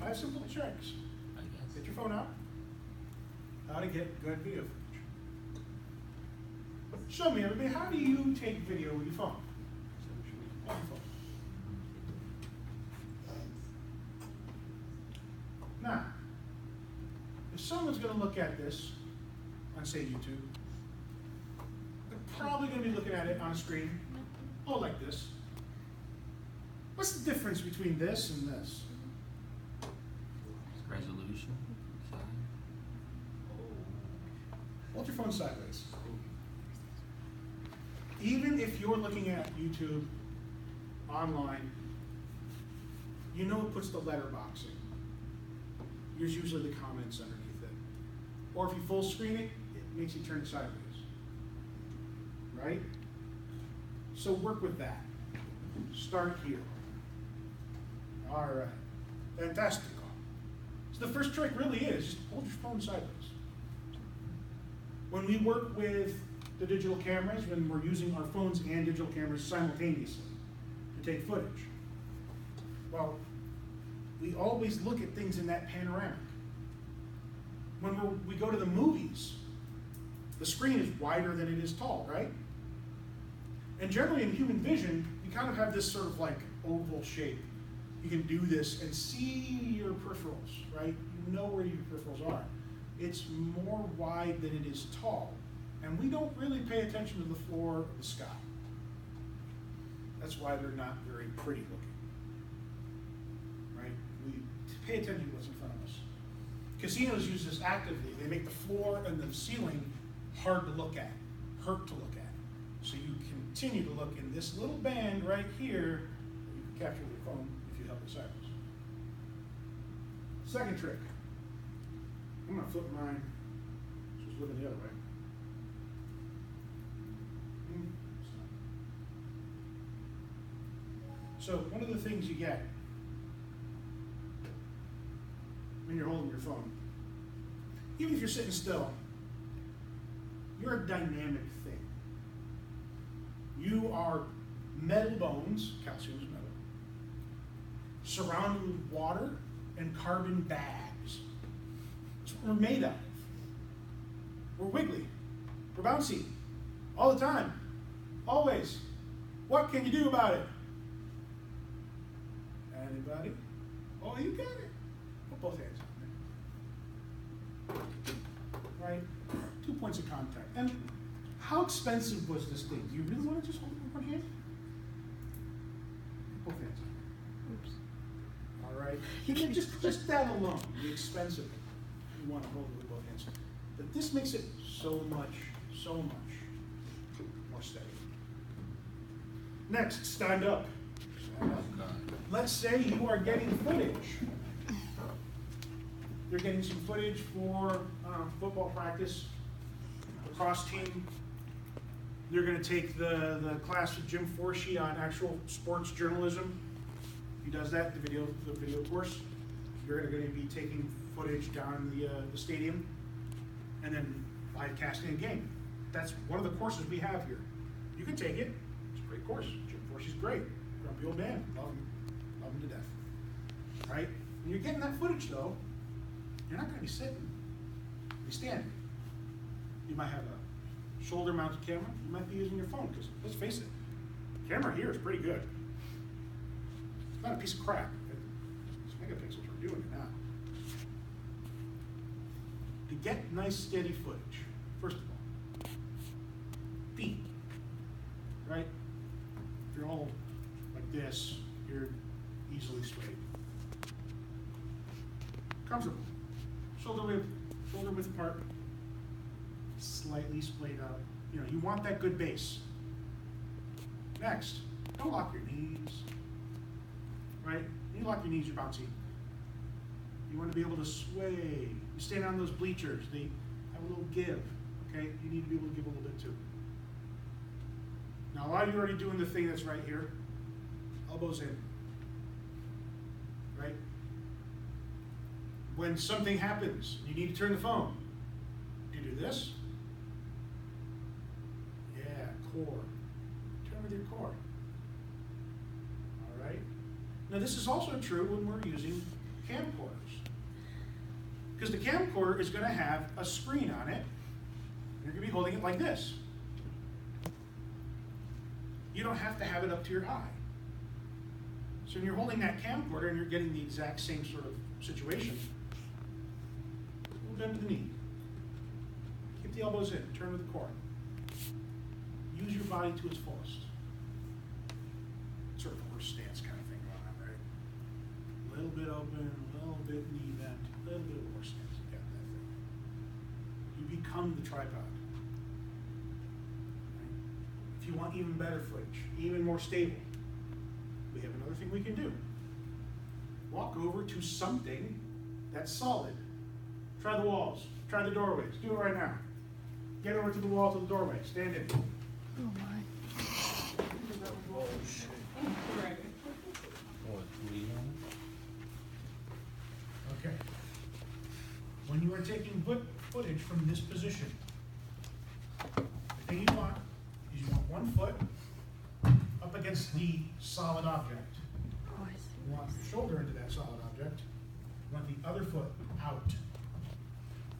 I have simple tricks. I guess. Get your phone out. How to get good video footage. Show me, everybody, how do you take video with your phone? On your phone. Now, if someone's going to look at this on, say, YouTube, they're probably going to be looking at it on a screen, oh, like this. What's the difference between this and this? Resolution. Hold your phone sideways. Even if you're looking at YouTube online, you know it puts the letterboxing. There's usually the comments underneath it. Or if you full screen it, it makes you turn it sideways. Right? So work with that. Start here. All right. Fantastic. So the first trick really is just hold your phone sideways. When we work with the digital cameras, when we're using our phones and digital cameras simultaneously to take footage, well, we always look at things in that panoramic. When we go to the movies, the screen is wider than it is tall, right? And generally in human vision, you kind of have this sort of like oval shape. You can do this and see your peripherals, right? You know where your peripherals are. It's more wide than it is tall. And we don't really pay attention to the floor or the sky. That's why they're not very pretty looking, right? We pay attention to what's in front of us. Casinos use this actively. They make the floor and the ceiling hard to look at, hurt to look at. So you continue to look in this little band right here that you can capture with your phone if you held it sideways. Second trick. I'm going to flip mine. Just looking the other way. So one of the things you get when you're holding your phone, even if you're sitting still, you're a dynamic thing. You are metal bones, calcium is metal, surrounded with water and carbon bags. That's what we're made of. We're wiggly. We're bouncy. All the time. Always. What can you do about it? Anybody? Oh, you got it. Put both hands on there. Right? 2 points of contact. And how expensive was this thing? Do you really want to just hold it with one hand? Both hands on there. Oops. All right. You can just that alone, the expense of it. You want to hold it with both hands. But this makes it so much more steady. Next, stand up. Let's say you are getting footage. You're getting some footage for football practice, lacrosse team. You're going to take the class with Jim Forshee on actual sports journalism. He does that, the video course. You're going to be taking footage down the stadium and then live casting a game. That's one of the courses we have here. You can take it. It's a great course. Jim Forshee's great. Grumpy old man. Love him to death. Right? When you're getting that footage, though, you're not going to be sitting. You'll be standing. You might have a shoulder-mounted camera. You might be using your phone, because let's face it, the camera here is pretty good. It's not a piece of crap. It's megapixels. We're doing it now. To get nice, steady footage, first of all, feet, right? If you're all like this, you're easily straight. Comfortable. Shoulder width apart, slightly splayed out. You know, you want that good base. Next, don't lock your knees, right? When you lock your knees, you're bouncy. You want to be able to sway. You stand on those bleachers, they have a little give, okay? You need to be able to give a little bit too. Now, a lot of you are already doing the thing that's right here. Elbows in, right? When something happens, you need to turn the phone. You do this. Yeah, core. Turn with your core. All right? Now, this is also true when we're using camcorders. Because the camcorder is going to have a screen on it. You're going to be holding it like this. You don't have to have it up to your eye. So when you're holding that camcorder and you're getting the exact same sort of situation, we'll bend to the knee. Keep the elbows in, turn with the core. Use your body to its fullest. Sort of a horse stance kind of thing going on, right? A little bit open, a little bit knee bent, a little bit of horse stance. You got that thing. You become the tripod. Right? If you want even better footage, even more stable, we have another thing we can do. Walk over to something that's solid. Try the walls, try the doorways. Do it right now. Get over to the wall, to the doorway. Stand in. Oh my. Okay. When you are taking footage from this position, the thing you want is you want one foot up against the solid object. You want your shoulder into that solid object. You want the other foot out.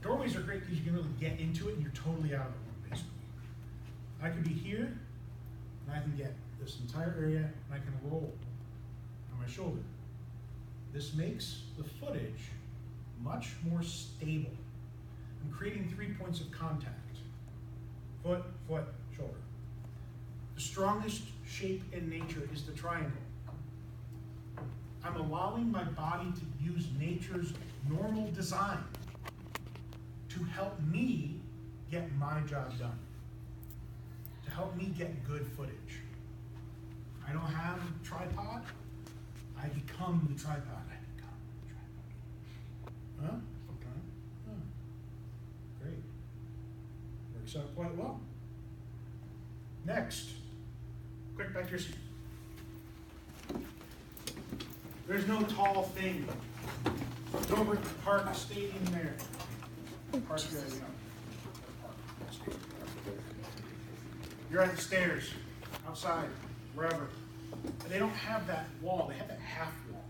Doorways are great because you can really get into it and you're totally out of it, basically. I could be here, and I can get this entire area, and I can roll on my shoulder. This makes the footage much more stable. I'm creating 3 points of contact. Foot, foot, shoulder. The strongest shape in nature is the triangle. I'm allowing my body to use nature's normal design to help me get my job done, to help me get good footage. I don't have a tripod, I become the tripod. Huh? Okay. Huh. Great. Works out quite well. Next, quick back to your seat. There's no tall thing. Don't park, stay in there. Park there, you know. You're at the stairs, outside, wherever. They don't have that wall, they have that half wall,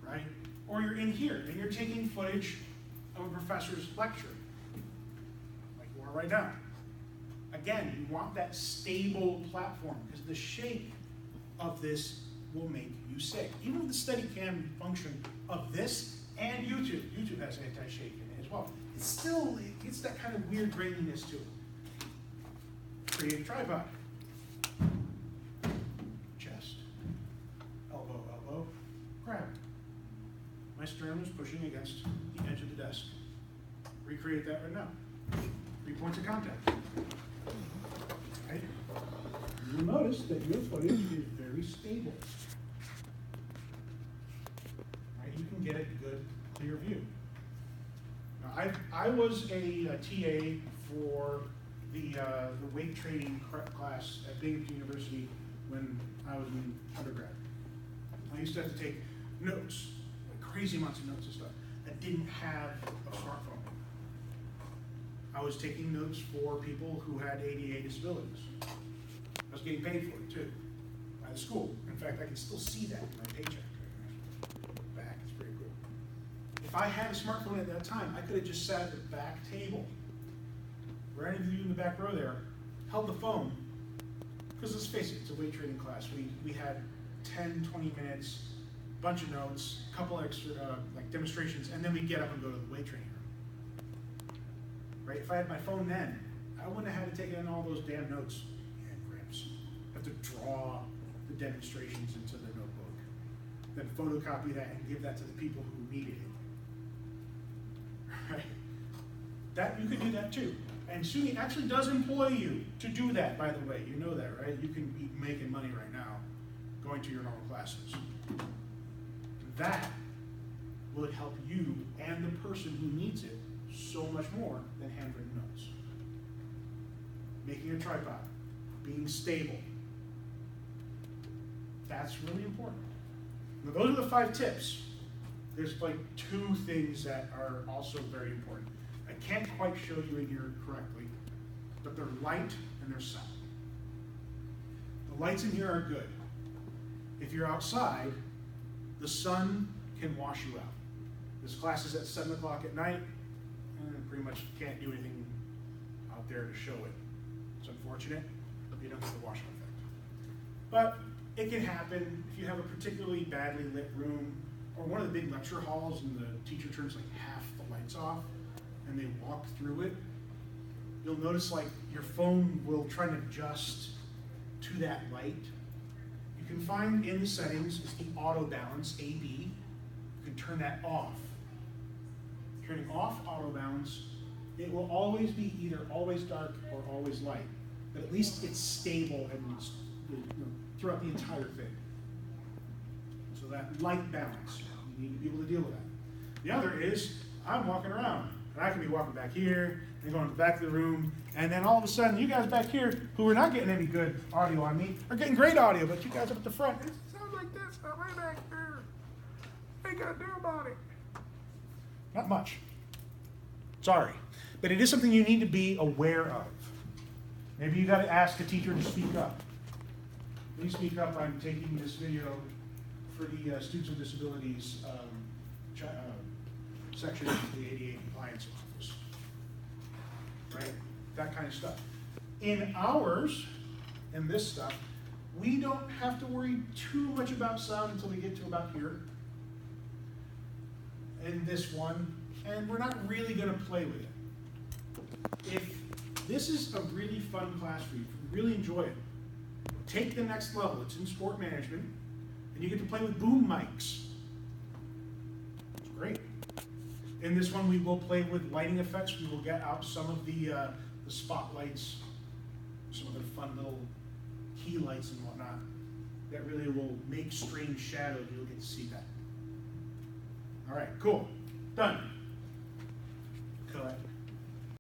right? Or you're in here and you're taking footage of a professor's lecture, like you are right now. Again, you want that stable platform because the shape of this will make you sick. Even with the Steadicam function of this and YouTube has anti-shake in it as well. It's still, it's that kind of weird graininess to it. Create a tripod. Chest. Elbow, elbow. Grab. My sternum is pushing against the edge of the desk. Recreate that right now. 3 points of contact. Right? You'll notice that your footage is very stable. Right? You can get a good, clear view. Now, I was a TA for the weight training class at Binghamton University when I was in undergrad. I used to have to take notes, like crazy amounts of notes and stuff. I didn't have a smartphone. I was taking notes for people who had ADA disabilities. I was getting paid for it too, by the school. In fact, I can still see that in my paycheck. Back, it's pretty cool. If I had a smartphone at that time, I could have just sat at the back table, where any of you in the back row there, held the phone, because let's face it, it's a weight training class. We had 10, 20 minutes, bunch of notes, a couple extra like demonstrations, and then we'd get up and go to the weight training room. Right? If I had my phone then, I wouldn't have had to take in all those damn notes. Have to draw the demonstrations into the notebook, then photocopy that and give that to the people who needed it. Right? That you can do that too. And SUNY actually does employ you to do that, by the way. You know that, right? You can be making money right now going to your normal classes. That would help you and the person who needs it so much more than handwritten notes. Making a tripod, being stable. That's really important. Now, those are the 5 tips. There's like 2 things that are also very important. I can't quite show you in here correctly, but they're light and they're sound. The lights in here are good. If you're outside, the sun can wash you out. This class is at 7 o'clock at night, and pretty much can't do anything out there to show it. It's unfortunate, but you don't get the washout effect. But it can happen if you have a particularly badly lit room, or one of the big lecture halls and the teacher turns like half the lights off, and they walk through it. You'll notice like your phone will try to adjust to that light. You can find in the settings is the auto balance, AB. You can turn that off. Turning off auto balance, it will always be either always dark or always light, but at least it's stable and throughout the entire thing. So that light balance, you need to be able to deal with that. The other is, I'm walking around, and I can be walking back here, and going to the back of the room, and then all of a sudden, you guys back here, who are not getting any good audio on me, are getting great audio, but you guys up at the front, it sounds like this, way back there. What you gotta do about it? Not much. Sorry. But it is something you need to be aware of. Maybe you gotta ask a teacher to speak up. Please speak up. I'm taking this video for the Students with Disabilities section of the ADA Compliance Office. Right? That kind of stuff. In ours, and this stuff, we don't have to worry too much about sound until we get to about here. In this one, and we're not really going to play with it. If this is a really fun class for you, if you really enjoy it, take the next level. It's in sport management, and you get to play with boom mics. It's great. In this one, we will play with lighting effects. We will get out some of the spotlights, some of the fun little key lights and whatnot that really will make strange shadows. You'll get to see that. All right, cool. Done.